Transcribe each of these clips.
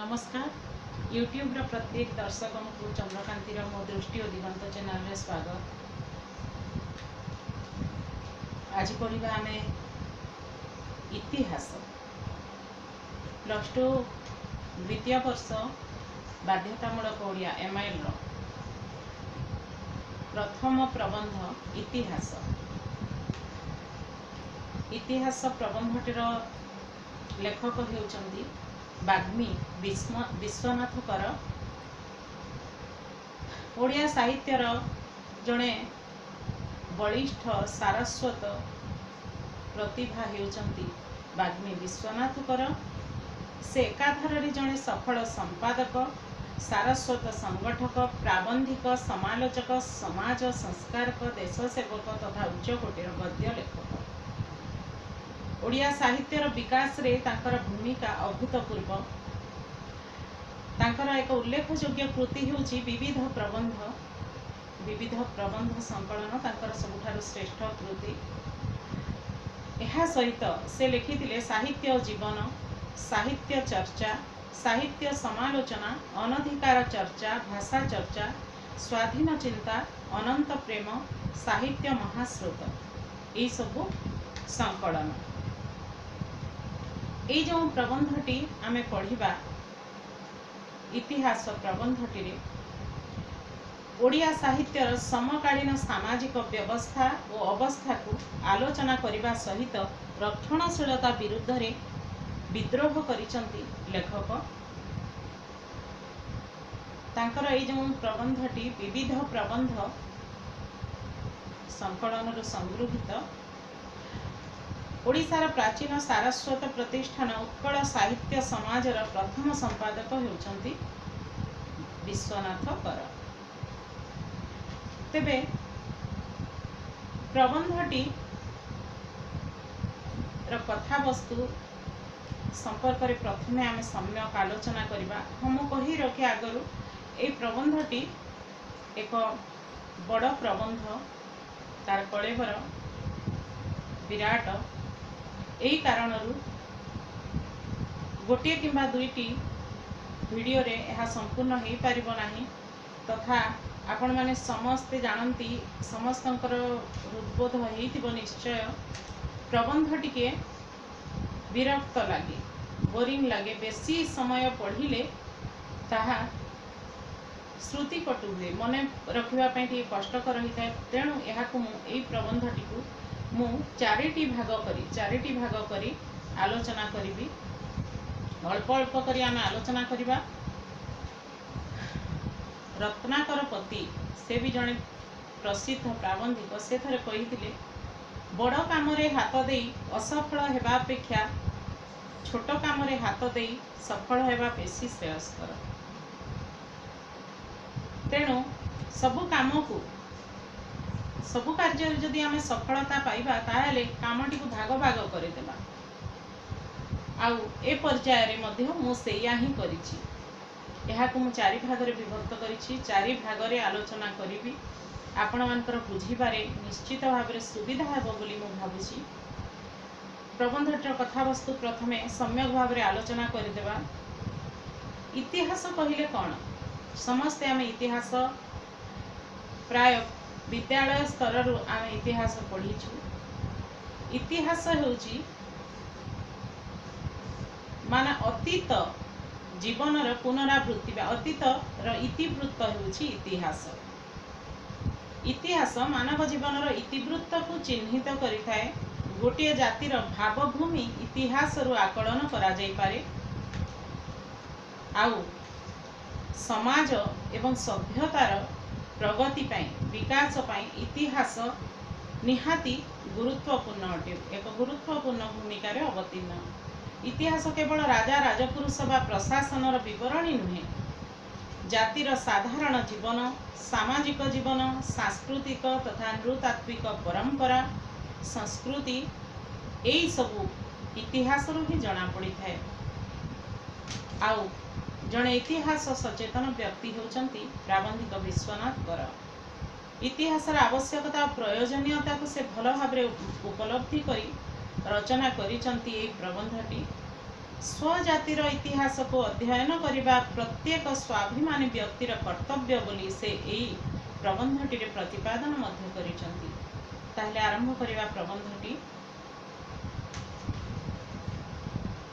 नमस्कार। यूट्यूब रो प्रत्येक दर्शक को चंद्रकांति मो दृष्टि और दिगंत चैनल रे स्वागत। आज पढ़िबा आमे इतिहास +2 द्वितीय वर्ष बाध्यतामूलक ओडिया एमआईएल रो प्रथम प्रबंध इतिहास। इतिहास प्रबंधटीर लेखक हेउचंदी बाग्मी विश्वनाथ कर। ओडिया साहित्यर जड़े बलिष्ठ सारस्वत प्रतिभा हेउचंदी बाग्मी विश्वनाथ कर। से एकाधारे जड़े सफल संपादक, सारस्वत संगठक, प्राबंधिक, समालोचक, समाज संस्कारक, देशसेवक तथा उच्चकोटीर गद्य लेखक। ओडिया साहित्यर विकास रे तांकर भूमिका अभूतपूर्व। तांकर एक उल्लेखयोग्य कृति हेउची विविध प्रबंध संकलन तांकर सबुठारु श्रेष्ठ कृति। एहा सहित से लिखिथिले साहित्य जीवन, साहित्य चर्चा, साहित्य समालोचना, अनधिकार चर्चा, भाषा चर्चा, स्वाधीन चिंता, अनंत प्रेम, साहित्य महास्रोत, यही सबू संकलन। ये जो प्रबंधटी आमे पढ़िबा इतिहास प्रबंधटी ओडिया साहित्यर समकालीन सामाजिक व्यवस्था और अवस्था को आलोचना करने सहित रक्षणशीलता विरुद्ध रे विद्रोह करिसंती लेखक। तांकर ये जो प्रबंधटी विविध प्रबंध संकलन संगृहित। ओडिशार प्राचीन सारस्वत प्रतिष्ठान उत्कल साहित्य समाजर प्रथम संपादक हेउचंती विश्वनाथ कर। तेबे प्रबंधटी कथा वस्तु संपर्क रे प्रथमे आमे सम्यक आलोचना करिबा। हम कहि रखे आगरु ए प्रबंधटी एक बड़ प्रबंध, तार कलेवर विराट। यही कारण गोटे किंबा दुईटी वीडियो रे यह संपूर्ण हो पारिबो नाही। तथा आपण माने समस्ते जानती, समस्तंकर हृदबोध होइतिबो निश्चय। प्रबंध टिके विरक्त लागे, बोरिंग लागे, बेसी समय पढ़िले ताहा श्रुति कटु हुए, मन रखिबा पई टिके कष्टकर होता है। तेणु यहाकु एई प्रबंधटी को मु चारिटी भाग करी आलोचना करी। अल्प अल्प करी आमे आलोचना करिबा। रत्नाकर पति से भी जड़े प्रसिद्ध प्राबंधिक। से थरे कहिथिले बड़ काम रे हाथ देई असफल हेबा अपेक्षा छोट काम रे हाथ देई सफल हेबा बेसी श्रेयस्कर। तेणु सबु काम को सबु कार्य जदि आमे सफलता पाइबा ताहले कामटी को भाग भाग करदेबा। आउ ए पर्याय रे मध्य मु सेया ही करिछि। एहाकु मु चारि भाग रे विभक्त करिछि। चारि भाग रे आलोचना करिबि। आपण मानकर बुझिबारे निश्चित भाव रे सुविधा हेबो बोली मु भाबुछि। प्रबंधटर कथा वस्तु प्रथमे सम्यक भाव रे आलोचना करदेबा। इतिहास कहिले कोन? समस्ते आमे इतिहास प्राय विद्यालय स्तर रु आमे इतिहास पढ़ीछु। इतिहास हेउची माने अतीत जीवन र पुनरावृत्ति बा अतीत र इतिवृत्त हेउची इतिहास। इतिहास मानव जीवन र इतिवृत्त को चिन्हित करिथाए। गोटे जातिर भावभूमि इतिहास रु आकलन करा जाई पारे। आउ समाज एवं सभ्यतार प्रगति पाई, विकास पाई इतिहास निहाती गुरुत्वपूर्ण अटे। एक गुरुत्वपूर्ण भूमिका रे अवतीर्ण। इतिहास केवल राजा राजपुरुष बा प्रशासन विवरणी नुहे। जातिर साधारण जीवन, सामाजिक जीवन, सांस्कृतिक तथा नृतात्विक परंपरा, संस्कृति यही सबू इतिहास रु ही जना पड़ी थाए। आउ जड़े इतिहास सचेतन व्यक्ति होचंती प्राबंधिक विश्वनाथ कर। इतिहास आवश्यकता और प्रयोजनीयता को से भल भाव उपलब्धि करी रचना करिचंती ए प्रबंधटी। स्वजातिर इतिहास को अध्ययन करने प्रत्येक स्वाभिमानी व्यक्तिर कर्तव्य बोली से यही प्रबंधटी प्रतिपादन मध्य करिसंती। ताहले आरंभ करवा प्रबंधटी।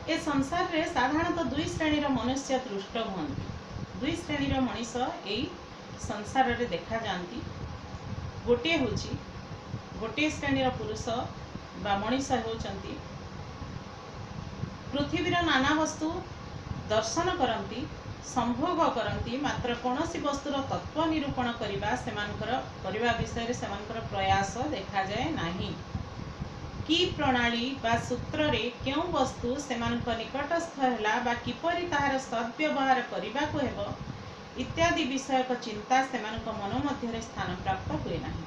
ए संसार रे साधारणतः दुई श्रेणीर मनुष्य दृष्ट हुअन्ति। दुई श्रेणीर मनीष यही संसार रे देखा जाती। गोटे होची गोटे श्रेणीर पुरुष बा मनीष होचंती पृथ्वीर नाना वस्तु दर्शन करती, संभोग करती, मात्र कौनसी वस्तुर तत्व निरूपण करने विषय से प्रयास देखा जाए नहीं। कि प्रणाली बा सूत्र रे क्यों वस्तु से निकटस्थ है बा किपरि ताहार सद्व्यवहार करने को हेबो इत्यादि विषयक चिंता से मन मध्य स्थान प्राप्त हुए नहीं।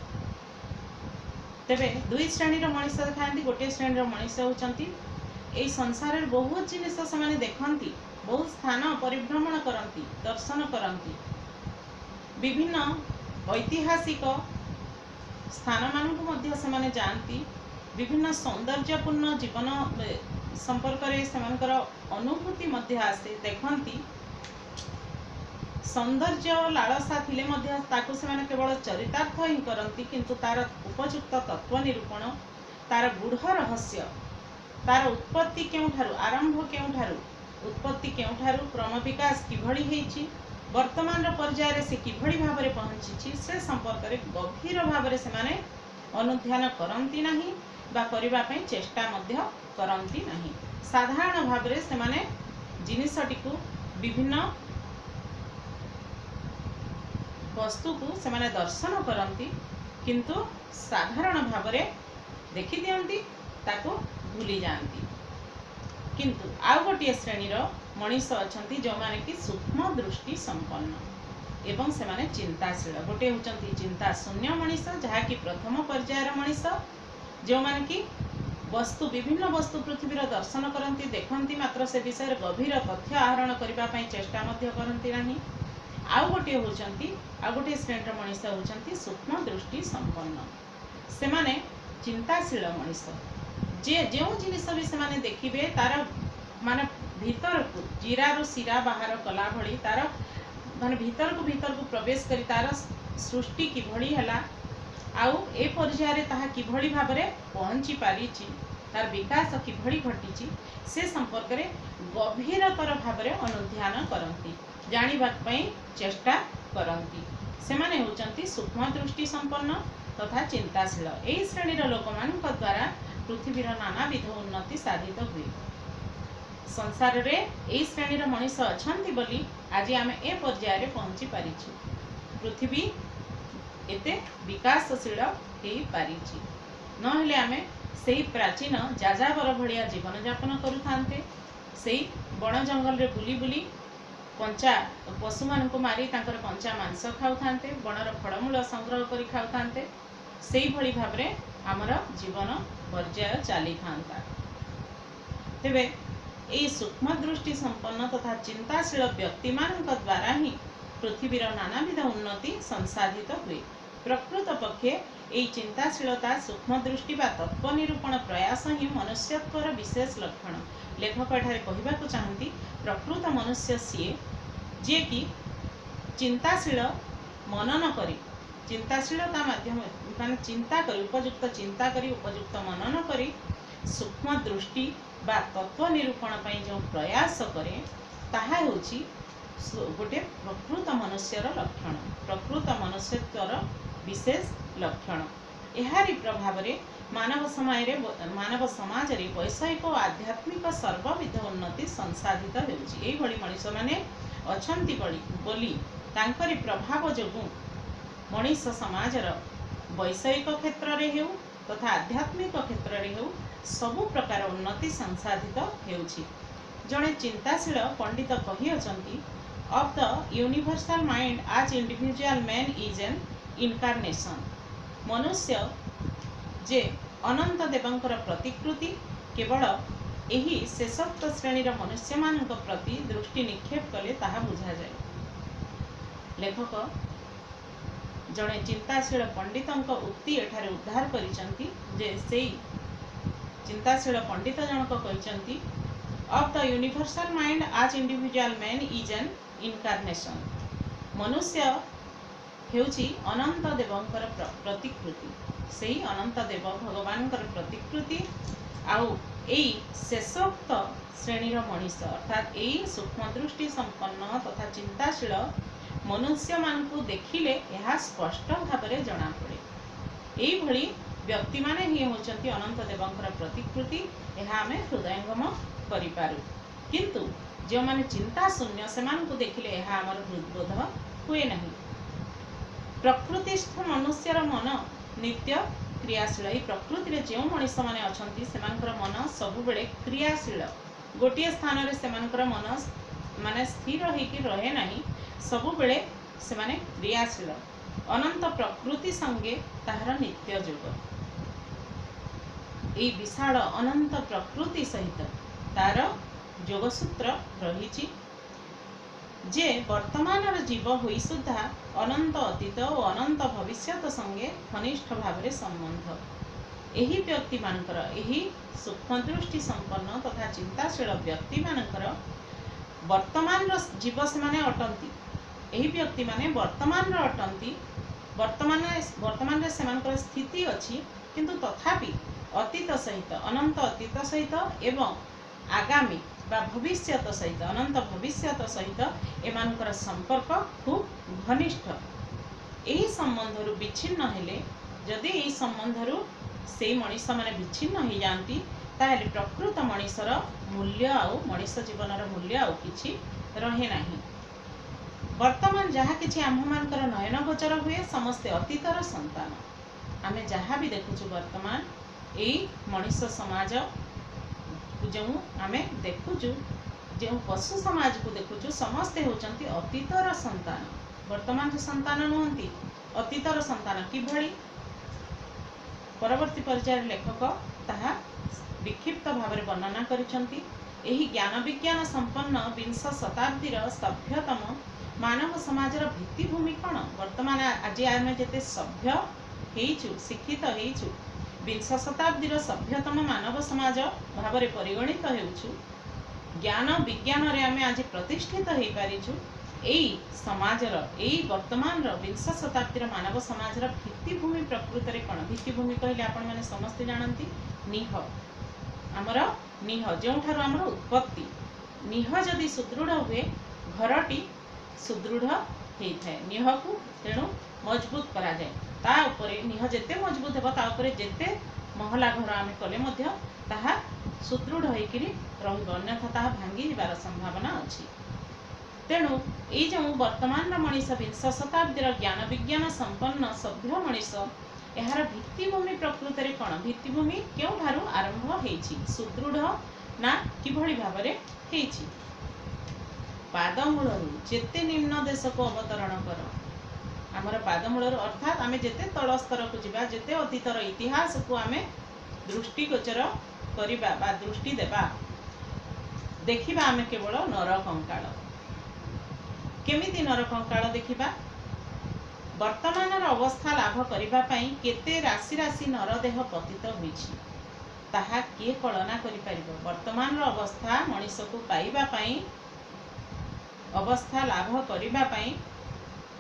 तेबे दुई श्रेणीर मनीष देखा, गोटे श्रेणीर मनीष होचंती एई संसार रे बहुत जिनिस से देखती, बहुत स्थान परिभ्रमण करती, दर्शन करती, विभिन्न ऐतिहासिक स्थान मानक मध्य से जाती, विभिन्न सौंदर्यपूर्ण जीवन संपर्क रे सेमानकर अनुभूति मध्य आसे देखती। सौंदर्य लालसा थिले मध्य ताकु सेमाने केवल चरितार्थ ही करती, किंतु तार उपयुक्त तत्व निरूपण, तार गूढ़ रहस्य, तार उत्पत्ति केउठारु आरंभ केउठारु उत्पत्ति केउठारु क्रम विकास किभଳି हेछि, वर्तमान पर्याय रे से किभଳି भाबरे पहुंची से संपर्क रे गभीर भाबरे सेमाने अनुध्यान करंती नहीं बा करिबा पई चेष्टा मध्य करंती नहीं। साधारण भाबरे सेमाने जिनिसटी को विभिन्न वस्तु को सेमाने दर्शन करंती, किंतु साधारण भाबरे देखि दियंती, ताको भूली जाती। किंतु आउ गोटे श्रेणीर मनीष अछंती जो माने कि सूक्ष्म दृष्टि संपन्न एवं से माने चिंताशील। गोटे होचंती चिंता शून्य मनीष जहा कि प्रथम पर्यायर मनीष जो माने कि वस्तु विभिन्न वस्तु पृथ्वीर दर्शन करती, देखती, मात्र से विषय गभीर तथ्य आहरण करबा पई चेष्टा मध्य करती नहीं। आउ गोटे श्रेणीर मनीष होचंती सूक्ष्म दृष्टि संपन्न। से माने चिंताशील मनीष जे जो जिनिस भी से माने देखिबे तार माने भीतर को जीरारो सिरा बाहर कला भली तार माने भीतर को प्रवेश करी तार सृष्टि किभଳି हला, आउ ए पर्याय ताहा किभଳି भाबरे पहुंची पारिछि, तार विकास किभଳି घटिछि से संपर्क रे गभीरतर भाबरे अनुध्यान करंती, जानिबा पई चेष्टा करंती। सेमाने होचंती सूक्ष्म दृष्टि संपन्न तथा चिंताशील। एही श्रेणीर लोकमानक द्वारा पृथ्वीर नानाविध उन्नति साधित हुए। संसार रे एही श्रेणीर मनीष अछंती बोली आज आमे ए पर्याय रे पहुंची पारिछु। पृथ्वी एते विकासशील हेई पारिछि, नहेले आमे सेही प्राचीन जाजावर भलिया जीवन यापन करुथांते, सेही बण जंगल रे बुली बुली कंचा पशु मान को मारी तांकर कंचा मांस खाउथांते, बणर फलमूल संग्रह करी खाउथांते, सेही भली भाबरे आमर जीवन पर्याय चली था। तेबे यही सूक्ष्म दृष्टि संपन्न तथा चिंताशील व्यक्ति मानक द्वारा ही पृथ्वीर नानाविध उन्नति संसाधित हुए। प्रकृत पक्षे यही चिंताशीलता सूक्ष्म दृष्टि बा तत्व निरूपण प्रयास ही मनुष्यत्वर विशेष लक्षण। लेखक एठारे कहबाकू चाहती प्रकृत मनुष्य सीए जे कि चिंताशील मनन करी, चिंताशीलता माध्यम माने चिंता करी उपयुक्त चिंता करी उपयुक्त मनन करी सूक्ष्म दृष्टि बा तत्व निरूपण पई जो प्रयास करे ताहा होची गोटे प्रकृत मनुष्यर लक्षण, प्रकृत मनुष्यत्वर विशेष लक्षण। एहारी प्रभाव रे मानव समाज रे वैषयिक और आध्यात्मिक सर्वविध उन्नति संसाधित हेउची। एही भली मनुष्य माने अछंती बोली तांकरी प्रभाव जोगु मनुष्य समाजर वैषयिक क्षेत्र रे हेउ तथा आध्यात्मिक क्षेत्र रे हेउ सबु प्रकार उन्नति संसाधित हेउची। जणे चिंताशील पंडित कहि अछंती ऑफ द यूनिवर्सल माइंड आज individual man is an incarnation. मनुष्य जे अनंत देवंकर प्रतिकृति केवल यही शेषत्व श्रेणीर मनुष्य मानक प्रति दृष्टि निक्षेप कले ताहा बुझा जाए। लेखक जड़े चिंताशील पंडितंक उक्ति एठारे उद्धार करिसंती जे सेई चिंताशील पंडित जनक कहिसंती of the universal mind as individual man is an incarnation. मनुष्य हेउची अनंत देवंकर प्रतिकृति, सेही अनंत देव भगवानकर प्रतिकृति। आउ एई शेषोक्त श्रेणीर मनीष अर्थात एई सूक्ष्म दृष्टि संपन्न तथा चिंताशील मनुष्य मानकु देखिले यह स्पष्ट भाव में जना पड़े। एई भली व्यक्ति माने ही होचंती अनंत देवंकर प्रतिकृति, यह आमे हृदयंगम करिपारु। किंतु जो माने चिंता शून्य से मानकु देखिले यह आमर हृदबोध हुए नहीं। प्रकृतिस्थ मनुष्यर मन नित्य क्रियाशील। ये प्रकृति रे जो मनीष माने अछंती सेमानकर मन सबुबेले क्रियाशील, गोटिए स्थान रे सेमानकर मन माने स्थिर होइकी रहे नहीं, सबुबेले से माने क्रियाशील। अनंत प्रकृति संगे ताहार नित्य जोग। ये विशाल अनंत प्रकृति सहित तार जोगसूत्र रही जे वर्तमान जीव हुई सुधा अनंत अतीत और अनंत भविष्यत संगे घनिष्ठ भाव में संबंध। यही व्यक्ति मानकर यही सूक्ष्म दृष्टि संपन्न तथा चिंताशील व्यक्ति मानकर वर्तमान जीव से माने अटंती। यही व्यक्ति माने वर्तमान अटंती। वर्तमान रे सेमानकर स्थिति अछि, किंतु तथापि अतीत सहित अनंत अतीत सहित एवं आगामी बा भविष्यत सहित अनंत भविष्यत सहित एमानकर संपर्क खूब घनिष्ठ। यही संबंधरु विच्छिन्न हेले, जदि यही संबंधरु से मनीष माने विच्छिन्न हो जाती ताहेले प्रकृत मनीषर मूल्य आउ मनीष जीवनर मूल्य आउ किछि रहे नाही। वर्तमान जहाँ किछि आम्भमानकर नयन गोचर हुए समस्ते अतीतर संतान। आमे जहाँ भी देखुछु वर्तमान यही मनीष समाज जो आमे देखुछु, जो पशु समाज को देखुछु समस्ते होचंती अतीतर संतान। वर्तमान संतान नुहंती, अतीतर संतान। किभली परवर्ती पर्यायर लेखक ताहा विक्षिप्त भाव में वर्णना करिसंती। एही ज्ञान विज्ञान संपन्न विंश शताब्दीर सभ्यतम मानव समाजर भित्तिभूमि कौन? वर्तमान आज आम जिते सभ्य हेइछु, शिक्षित हेइछु, विंश शताब्दीर सभ्यतम मानव समाज भाव में परिगणित हेउछु, ज्ञान विज्ञान रे आमे आज प्रतिष्ठित हो पारिछु। एई समाजर एई वर्तमान विंश शताब्दीर मानव समाजर भित्तिभूमि प्रकृत रे कौन? भित्तिभूमि कहले आपण माने समस्ते जानती निह, आमर निह जोठार आमर उत्पत्ति। निह जदि सुदृढ़ हुए घरटी सुदृढ़ होता है। निह को तेणु मजबूत करा जाए। ता उपरे निह जेते मजबूत हेबा ता उपरे जेते महला घर आमे कले मध्य ताहा सुदृढ़ होइकिरी रहिबो, अन्यथा ताहा भांगी जिबार संभावना अछि। तेणु ये जो वर्तमान मनीष विंश शताब्दीर ज्ञान विज्ञान संपन्न सभ्य मनीष यार भित्तिभूमि प्रकृत रे कौन? भित्तिभूमि केउठारु आरंभ होइछि? सुदृढ़ ना किभली भाव में होइछि? पादमूलरू जेते निम्न देश को अवतरण कर। आमर पादमूलरू अर्थात आमे जेते तल स्तर को जिबा, जेते अतीतर इतिहास को आमे दृष्टिगोचर करिबा बा दृष्टि देबा, देखिबा आमे केवल नर कंकाल। केमिति नर कंकाल देखिबा? वर्तमान अवस्था लाभ करिबा पई केते राशि राशि नरदेह पतित होइछि ताहा किए कल्पना करि परिबो? वर्तमान अवस्था मनीष को पाइबा पई, अवस्था लाभ करिबा पई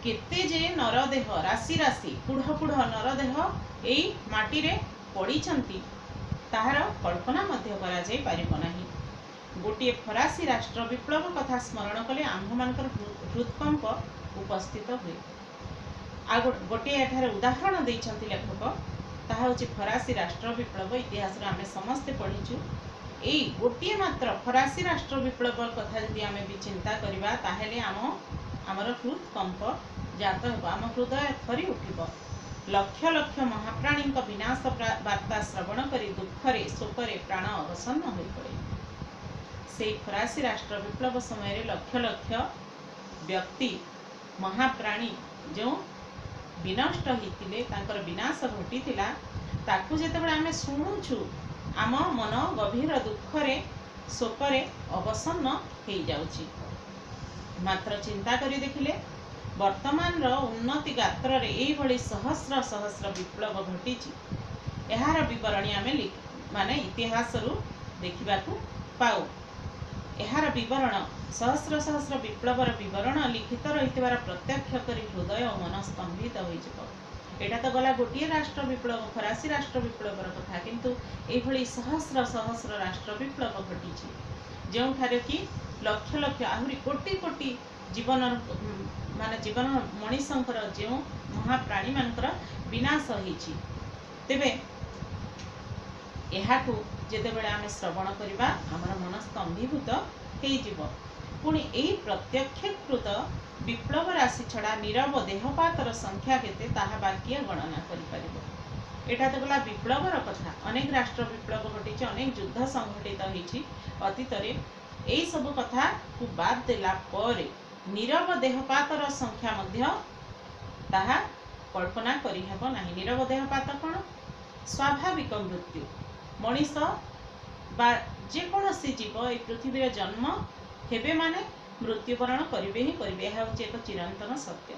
केते जे नरदेह राशि राशि पुढ़ पुढ़ नरदेह एई माटी रे पड़ीछंती ताहार कल्पना मध्य करा जाई पारिबो नाही। गोटे फरासी राष्ट्र विप्लव कथा स्मरण कले आम्भमानकर हृदकंप उपस्थित हुए। आ गोटे एठारे उदाहरण देइछंती लेखक, ताहा होछि फरासी राष्ट्र विप्लव। इतिहास रे आमे समस्ते पढ़िछु। एई गोटे मात्र फरासी राष्ट्र विप्लव कथा यदि आमे भी चिंता करिबा ताहेले आमर हृदकंप जात हेबो, आम हृदय थरी उठिबो। लक्ष लक्ष महाप्राणी विनाश वार्ता श्रवण करी दुखरे शोकरे प्राण अवसन्न होई पड़े। से फरासी राष्ट्र विप्लव समय लक्ष लक्ष व्यक्ति महाप्राणी जो विनष्ट होते तांकर विनाश घटी ताकू जेतेबेले आमे शुणुछु आम मन गभीर दुखरे शोकरे अवसन्न हो जाउछि। मात्र चिंता करी देखिले वर्तमान उन्नति गात्र रे एई भली सहस्र सहस्र विप्लव घटीछि। यार विवरणी आमे माने इतिहास रु देखिबाकू पाऊ। एहार विवरण सहस्र सहस्र विप्लवर विवरण लिखित रही प्रत्यक्ष करी हृदय और मन स्तंभित हो। एटा तो गला गोटे राष्ट्र विप्लव फरासी राष्ट्र विप्लवर कथा, किंतु एभली सहस्र सहस्र राष्ट्र विप्लव घटी जो कि लक्ष लक्ष आहरी कोटि कोटि जीवन माने जीवन मनीषंकर जो महाप्राणी मानकर विनाश होइछि। तेबे एहाकु जेतेबेले आमे श्रवण करिबा हमर मन स्तंभीभूत होइजिवो। पुणी एही प्रत्यक्षकृत विप्लव राशि छड़ा नीरव देहपातर संख्या केते ताहा बाकिया गणना करि परिबो। एटा तो गला विप्लवर कथा। अनेक राष्ट्र विप्लव घटी, अनेक युद्ध संघटित होइछि अतीतरे। एई सब कथा को बाद देला परे नीरव देहपातर संख्या मध्य ताहा कल्पना करि हेबो नाही। नीरव देहपात कोन? स्वाभाविक मृत्यु। मनीष बा जेकोसी जीव ए पृथ्वी जन्म हेबे माने मृत्युवरण करिवे ही करिवे। यह होची एक चिरंतन सत्य।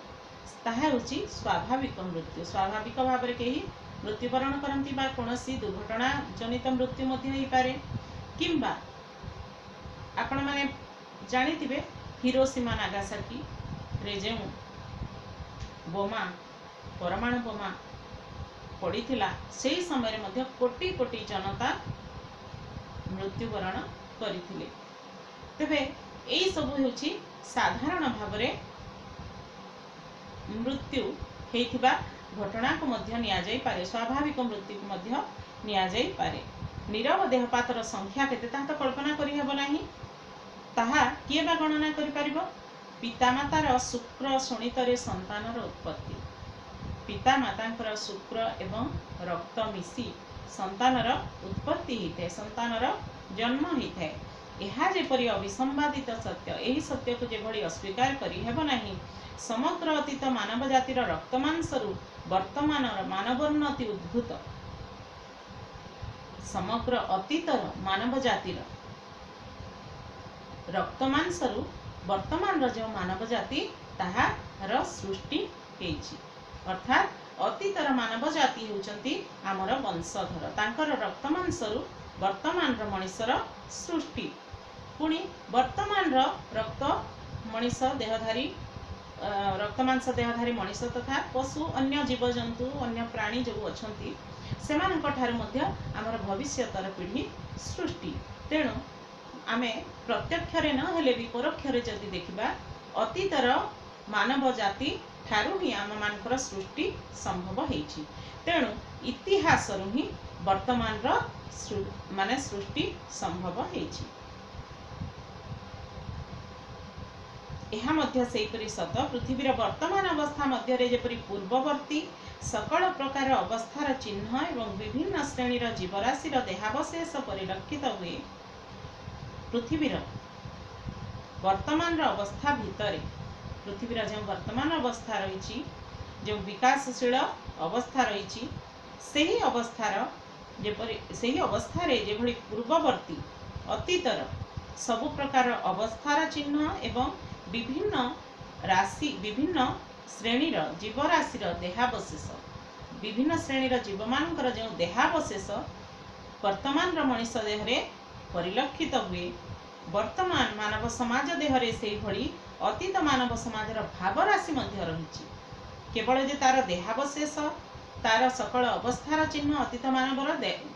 ताहा होची स्वाभाविक मृत्यु। स्वाभाविक भाव में कहीं मृत्युवरण करती बा कोनोसी दुर्घटना जनित मृत्यु मध्य होई पारे। किंबा आपण माने जानिथिबे हिरोशिमा नागासाकी रे जे बोमा परमाणु बोमा पड़ीथिला सेही समय मध्य कोटि कोटि जनता मृत्युवरण करथिले। तेबे एई सब होछि साधारण भाव में मृत्यु हेइथिबा घटना को मध्य निया जाई पारे। स्वाभाविक मृत्यु को मध्य निया जाई पारे। नीरव देहपातर संख्या केते ताहा तो कल्पना करि हेबो नाही। ताहा किए बा गणना करि परिबो? पितामातार शुक्र शोणितरे संतानर उत्पत्ति। पितामातांकर शुक्र एवं रक्त मिसी संतानर उत्पत्ति होता, संतानर जन्म होता है। यह जेपरी अविसंवादित सत्य, यही सत्य को जेभली अस्वीकार करि हेबो नाही। समग्र अतीत मानव जातिर रक्तमांसरु वर्तमान मानवोन्नति उद्भूत। समग्र अतीतर मानव जातिर रक्तमांसरु वर्तमान जो मानव जाति ताहार सृष्टि हेछि। अर्थात अतीतर मानव जाति होउचंती आमर वंशधर। तांकर रक्तमांसरु वर्तमान मनीषर सृष्टि। पुणी वर्तमान रक्त मनीष देहधारी रक्तमांस देहधारी मनीष तथा पशु अन्य जीवजंतु अन्य प्राणी जो अछंती सेमानक ठारु मध्य आमर भविष्यतर पीढ़ी सृष्टि। तेणु आमे प्रत्यक्षरे न हेले भी परोक्षरे जदि देखिबा अतीतर मानव जाति ठारु ही आम मानकर सृष्टि संभव हेछि। तेणु इतिहास रु ही वर्तमान माने सृष्टि संभव हेछि। एहा मध्य सेहीपरि सत पृथ्वीर वर्तमान अवस्था मध्य जेपरि पूर्ववर्ती सकल प्रकार अवस्थार चिन्ह एवं विभिन्न श्रेणीर जीवराशिर देहावशेष परिलक्षित हुए। पृथ्वीर वर्तमान अवस्था भितरे पृथ्वीर जो वर्तमान अवस्था रही जो विकासशील अवस्था रही सेही अवस्थार जेभली पूर्ववर्ती अतीतर सबु प्रकार अवस्थार चिन्ह एवं विभिन्न राशि विभिन्न श्रेणीर जीवराशिर देहावशेष विभिन्न श्रेणीर जीव मानकर जो देहावशेष वर्तमान मनीष देहरे परिलक्षित हुए। वर्तमान मानव समाज देहरे से भली अतीत मानव समाजर भावराशि मध्य रही। केवल जे तार देहावशेष तार सकल अवस्थार चिन्ह अतीत मानवर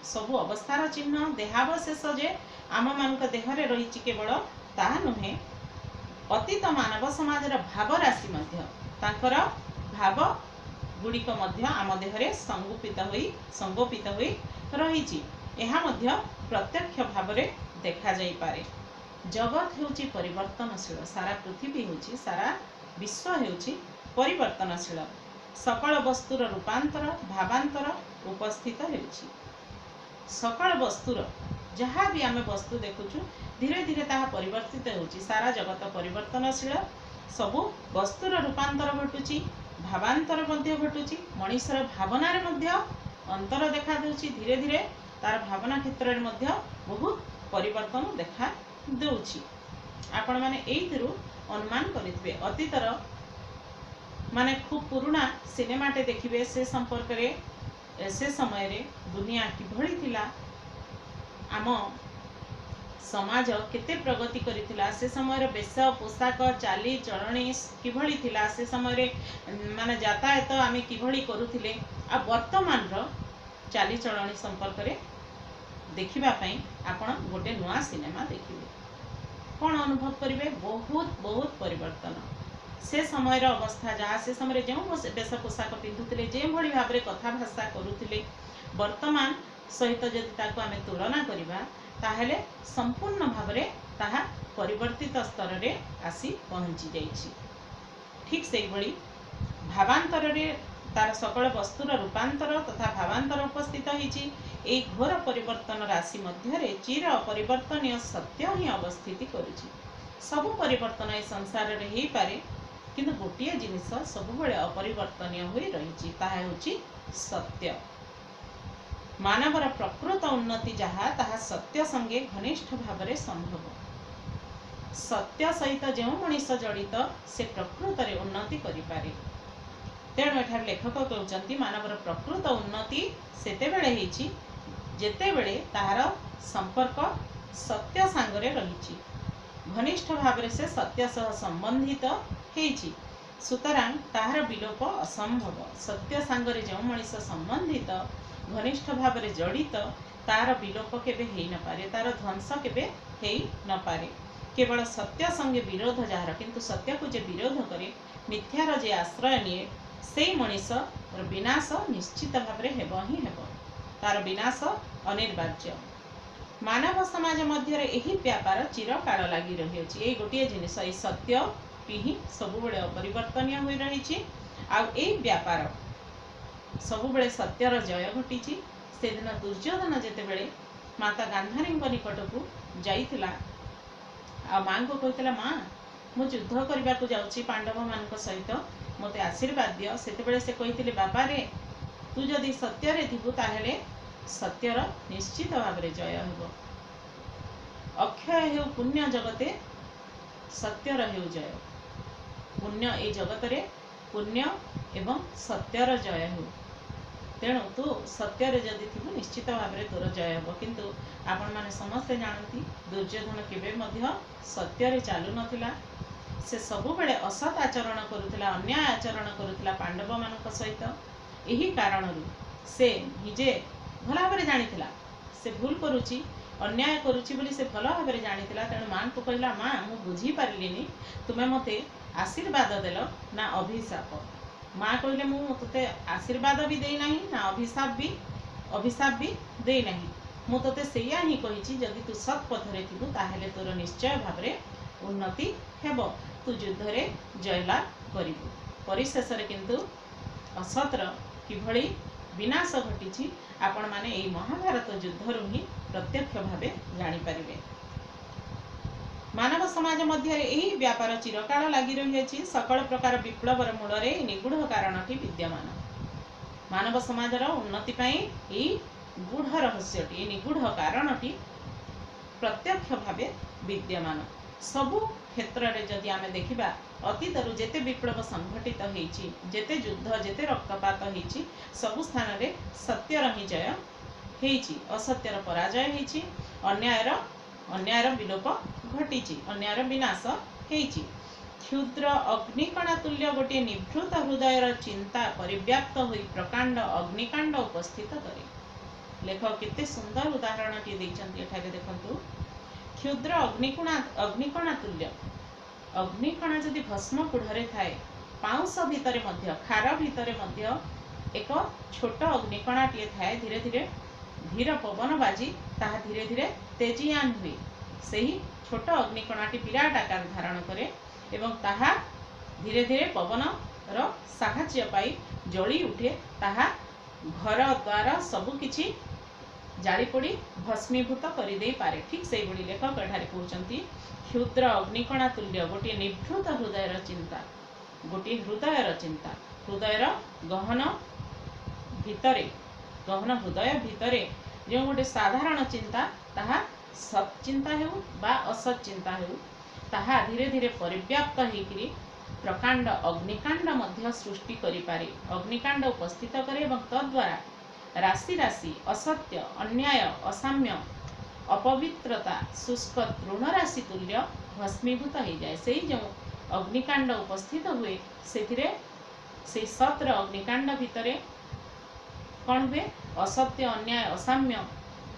सबु अवस्थार चिन्ह देहावशेष जे आम मानक देहरे रही केवल ताहा नुहे, अतीत मानव समाजर भावराशि मध्य तांकर भाव गुड़िक मध्य आम देहरे संगोपित होई रही। एहा मध्य प्रत्यक्ष भाव में देखा जाई पारे। जगत हेउची परिवर्तनशील। सारा पृथ्वी हेउची सारा विश्व हेउची परिवर्तनशील। सकल वस्तुर रूपांतर भावांतर उपस्थित हेउची। सकल वस्तुर जहाँ भी आम वस्तु देखुचु धीरे धीरे ताहा परिवर्तित होउची। सारा जगत परिवर्तनशील। सबु वस्तुर रूपांतर घटुची, भावांतर मध्य घटुची। मनीषर भावनार मध्य अंतर देखा देउची। धीरे धीरे तार भावना क्षेत्र में मध्य बहुत परिवर्तन देखा देउची। आपण माने एइथिरु अनुमान करितबे अतीतर माने खूब पुराना सिनेमाटे देखिबे से संपर्क रे से समय रे दुनिया किभली थिला। आम समाज केते प्रगति करिथिला, से समय बेश पोशाक चाली चलणी किभଳି थिला, से समय माने यातायात आमे किभଳି करुथिले आ वर्तमान रो चाली चलणी संपर्क रे देखिबा पई आपण गोटे नुआ सिनेमा देखिबे, कौन अनुभव करेंगे? बहुत बहुत परिवर्तन। से समय अवस्था जहाँ से समय जो बेश पोशाक पिंधुते जो भाव में कथाभाषा करुले वर्तमान सहित जदि आम तुलना करवा ताहले संपूर्ण भाव में ताहा परिवर्तित स्तर रे आसी पहुँची जाइछि। ठीक से भली भावांतर रे तार सकल वस्तुर रूपांतर तथा भावांतर उपस्थित होइछि। एई घोर परिवर्तन राशि मध्य चिर अपरिवर्तनीय सत्य ही अवस्थिति करुछि। सबु परिवर्तन ए संसार रे ही पारे, किंतु गोटिए जिनिस सबुबेले अपरिवर्तनीय होई रहिछि, ताहा हेउछि सत्य। मानवर प्रकृत उन्नति जहा ताहा सत्य संगे घनिष्ठ भाव में संभव। सत्य सहित जो मनीष जड़ित से प्रकृत रे उन्नति करिपारे। तेणु एठार लेखक कहउचंती मानवर प्रकृत उन्नति सेतेबेले हेछि जेतेबेले ताहार संपर्क सत्य सांगरे रहिछि, घनिष्ठ भाव से सत्य सह संबंधित हेछि। सुतरां ताहार विलोप असंभव। सत्य सांगरे जो मनीष संबंधित घनिष्ठ भाव में जड़ित तार विलोप केबे हेई न पारे, तार ध्वंस केबे हेई न पारे। केवल सत्य संगे विरोध जार, किंतु सत्य को जे विरोध करे, मिथ्यार जे आश्रय निये, से मनीष विनाश निश्चित भाव में हेब ही हेब, तार विनाश अनिर्वार्य। मानव समाज मध्य यही व्यापार चिरकाल लगी रही। ये गोटे जिनिस ये सत्य ही सबुबले अपरिवर्तनीय हो रही। आई व्यापार सबुबले सत्यर जय घटी। से दिन दुर्योधन जेतेबेले माता गांधारी निकट को जाइथिला आ मां को कहतिला, मां मु युद्ध करबा को जाउची पांडव मान सहित, मते आशीर्वाद दियो। सेतेबेले से कहिथिले, बाबा रे तू जदि सत्य रे थिबु ताहेले सत्यर निश्चित भाव में जय हेब। अक्षय हेउ पुण्य जगते सत्यर हेउ जय। पुण्य ए जगत रे पुण्य एवं सत्यर जय हेउ। तेणु तू सत्यर जदि थिबु निश्चित भाव में तोर जय हेब। किंतु आपण माने समस्ते जानती दुर्योधन केबे मध्य सत्य रे चालू नथिला। से सबु बेले असत आचरण करुथिला, अन्याय आचरण करुथिला पांडव मानक सहित। एही कारणरू से निजे भल भाव में जानिथिला से भूल करुची, अन्याय करुची बोली से भल भाव में जानिथिला। तेणु मां को कहला, मां मु बुझी पारिलिनी, तुमे मते आशीर्वाद देल ना अभिशाप। मां कहले, मु तोते आशीर्वाद भी देई नाही ना अभिशाप भी देई नाही। मु तोते सेया ही कहिची, जदि तू सत् पथरे थिबु ताहेले तोर निश्चय भाव में उन्नति हेब, तू युद्ध रे जयलाभ करिबु। परिशेष रे किंतु असतर किभଳି विनाश घटी आपण माने एई महाभारत युद्धरु ही प्रत्यक्ष भावे जानी परिबे। मानव समाज मध्य यही व्यापार चिरकाल लगी रही। सकल प्रकार विप्लवर मूल में निगूढ़ कारणटी विद्यमान। मानव समाजर उन्नति यही गूढ़ रहस्यटी निगूढ़ कारणटी प्रत्यक्ष भावे विद्यमान। सबु क्षेत्र रे जदि आमे देखिबा, अतीतरु जेते विप्लव संघटित होईची, जेते युद्ध जेते रक्तपात होईची, सबु स्थान रे सत्यर ही जय होईची, असत्यर पराजय होईची, अन्यायर विलोप घटी, अन्यायर विनाश होईची। क्षुद्र अग्निकणा तुल्य गोटे निभृत हृदयर चिंता परिव्याप्त होई प्रकांड अग्निकांड उपस्थित करे। लेखक केते सुंदर उदाहरणटी देइचंती एठारे देखंतु। क्षुद्र अग्निकणा तुल्य, अग्निकणा जदि भस्म कुढ़रे थाए, पाउंस भितरे मध्य खार भितरे मध्य एक छोट अग्निकणाटीए थाए। धीरे धीरे धीर पवन बाजी ताहा धीरे धीरे तेजियान हुए। सही छोट अग्निकणाटी विराट आकार धारण करे एवं ताहा धीरे धीरे पवन रो साहाय्य पाई जली उठे। ताहा घर द्वार सबुकिछि जाली पोड़ी भस्मीभूत कर दे पारे। ठीक से बड़ी लेखक एठारे कहउचंती, क्षुद्र अग्निकणा तुल्य गोटे निभृत हृदयर चिंता, गोटे हृदयर चिंता, हृदयर गहन हृदय भितरे जो गोटे साधारण चिंता, ताहा सत् चिंता हेउ बा असत् चिंता हेउ, ताहा धीरे धीरे परिव्याप्त होइकरी प्रकांड अग्निकांड मध्य सृष्टि करि पारे। अग्निकांड उपस्थित करे एवं तद्वारा राशि राशि असत्य अन्याय असाम्य अपवित्रता शुष्क तृण राशि तुल्य भस्मीभूत हो जाए। से जो अग्निकांड उपस्थित हुए से सतर अग्निकांड भितर कौन हुए असत्य अन्याय असाम्य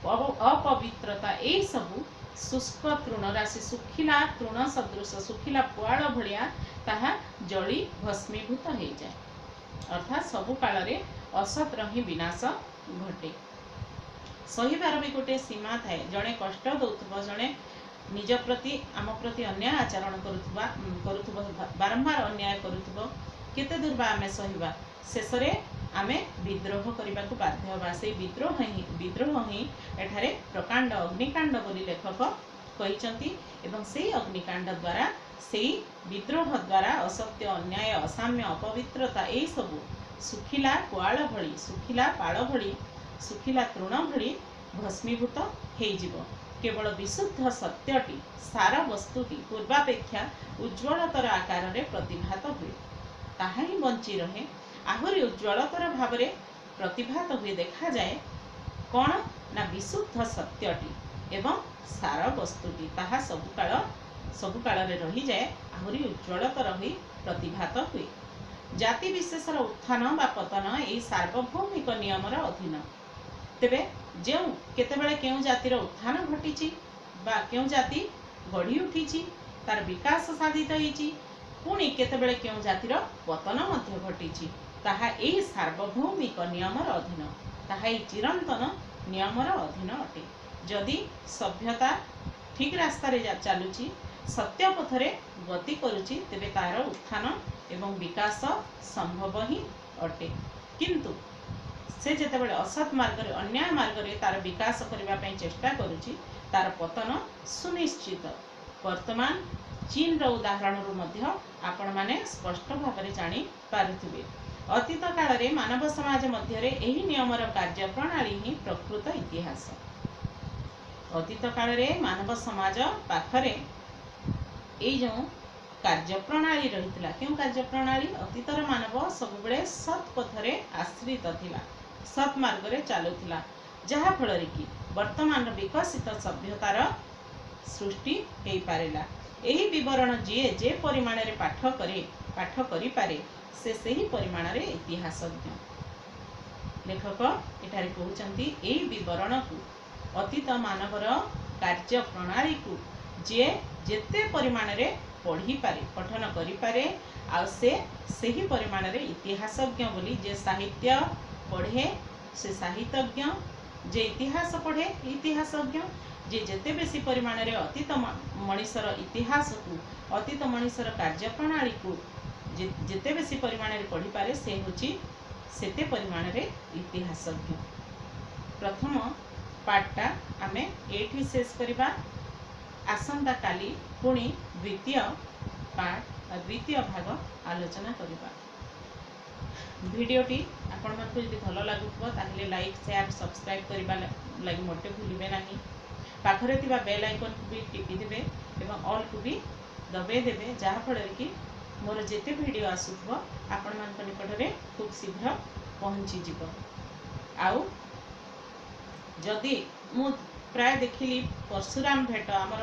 अपवित्रता यही सबू शुष्क तृण राशि सुखिला तृण सदृश सुखिला पुआल भाया ताहा जली भस्मीभूत हो जाए। अर्थात सबु काल रे असतर ही विनाश घटे। सहीबार भी गोटे सीमा थाए। जड़े कष्ट दौथुब जड़े निज प्रति आम प्रति अन्याय आचरण करुथुब बारंबार अन्याय करुथुब केते दूर बा आमे सहीबा शेष रे आमे विद्रोह करने को बाध्य हवा। से विद्रोह ही एठारे प्रकांड अग्निकांड बोली लेखक कहिचंती एवं से अग्निकांड द्वारा से विद्रोह द्वारा असत्य अन्याय असाम्य अपवित्रता यही सबू सुखिला पुआल भली सुखिला पाल भली सुखिला तृण भली भस्मीभूत हो। केवल विशुद्ध सत्यटी सार वस्तुटी पूर्वापेक्षा उज्ज्वलतर आकार रे प्रतिभात हुए ताहा ही बंची रहे आहरी उज्ज्वलतर भाव में प्रतिभात हुए देखा जाए कौन ना विशुद्ध सत्यटी एवं सार वस्तुटी ताहा सबु काल रे रही जाए आहरी उज्ज्वलतर हुई प्रतिभात हुए। जाति विशेषर उत्थान बा पतन यही सार्वभौमिक नियमर अधीन। तेबे जो केतेबेले केउ जातिर उत्थान घटी बा केउ जाति गढ़ी उठी तार विकास साधित होईची पुणी केतेबेले केउ जातिर पतन मध्य घटी ताहा एही सार्वभौमिक नियमर अधीन ताहा एही चिरंतन नियमर अधीन अटे। जदि सभ्यता ठीक रास्ता रे चलुची सत्य पथरे गति करुची तेबे तार उत्थान एवं विकास संभव ही अटे। किंतु से जेतेबेले असत मार्ग रे अन्याय मार्ग रे तार विकास करबा पई चेष्टा करुची तार पतन सुनिश्चित। वर्तमान चीन रो उदाहरण रु मध्य आपण माने स्पष्ट भाव में जानी पारुथिबे। अतीत काल रे मानव समाज मध्य रे एही नियमर कार्य प्रणाली ही प्रकृत इतिहास। अतीत काल रे मानव समाज पाखरे एई जो कार्य प्रणाली रहितला क्यों कार्य प्रणाली अतीतर मानव सबुबले सत पथरे आश्रित थिला सत मार्ग रे चालुथिला जहा फल रे कि वर्तमान विकसित सभ्यतार सृष्टि हेई पारेला। एही विवरण जे परिमाण रे पाठ करि पारे से सही परिमाण रे इतिहासज्ञ। लेखक एठारे कहउचंती एही विवरण को अतीत मानवर कार्य प्रणाली को जे जेते परिमाण रे पढ़ी पारे पठन करि पारे आ से सही परिमाण रे इतिहासज्ञ बोली जे साहित्य पढ़े से साहित्यज्ञ जे इतिहास पढ़े इतिहासज्ञ जे जेते बेसी परिमाण रे अतीत मनीषर इतिहास को अतीत मनीषर कार्य प्रणाली को जेते बेसी परिमाण रे पढ़ी पारे से होची सेते परिमाण रे इतिहासज्ञ। प्रथम पार्टटा आमे एठी शेष करिबा। आसंता काली पुणी द्वितीय पार्ट द्वितीय भाग आलोचना करिबा। भिडियोटी आपण मानकु जदि भल लागुथबो ताहले लाइक शेयर सब्सक्राइब करिबा लागि मोटे भूलिबे नाही। पाखरे थिबा बेल आइकन को भी टिपि देबे एवं ऑल को भी दबे देबे जहा फल कि मोर जेते भिडियो आसुथबो आपण मानक निकट रे खूब शीघ्र पहुंची जिवो। आउ जदि मु प्राय देखिली परशुराम भेट आमर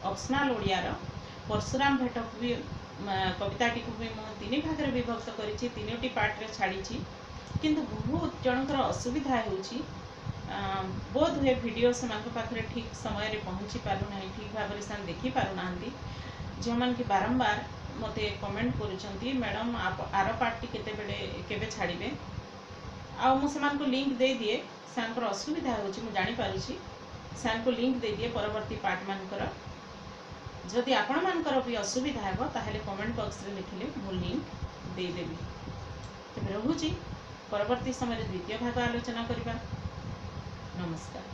ऑप्शनल ओडियार परशुराम भेट को भी कविताटी को भी मुझे 3 भाग में विभक्त करी 3टी पार्ट रे छाड़ी किंतु बहुत जनकर असुविधा होउची बोध हुए वीडियो से पाखे ठीक समय रे पहुँची पारना ठीक भाव से देखी पारना जो मन कि बारंबार मते कमेंट करुँच मैडम आप आर पार्टी केते छाड़े आ मुझे लिंक दे दिए से असुविधा हो जापारुची से लिंक दे दिए परवर्ती पार्ट मानकर जदि आपण मानकर भी असुविधा हो ताहले कमेंट बॉक्स रे लिखिले मु लिंक दे देबी। तबे रहुची परवर्ती समय द्वितीय भाग आलोचना करिबा। नमस्कार।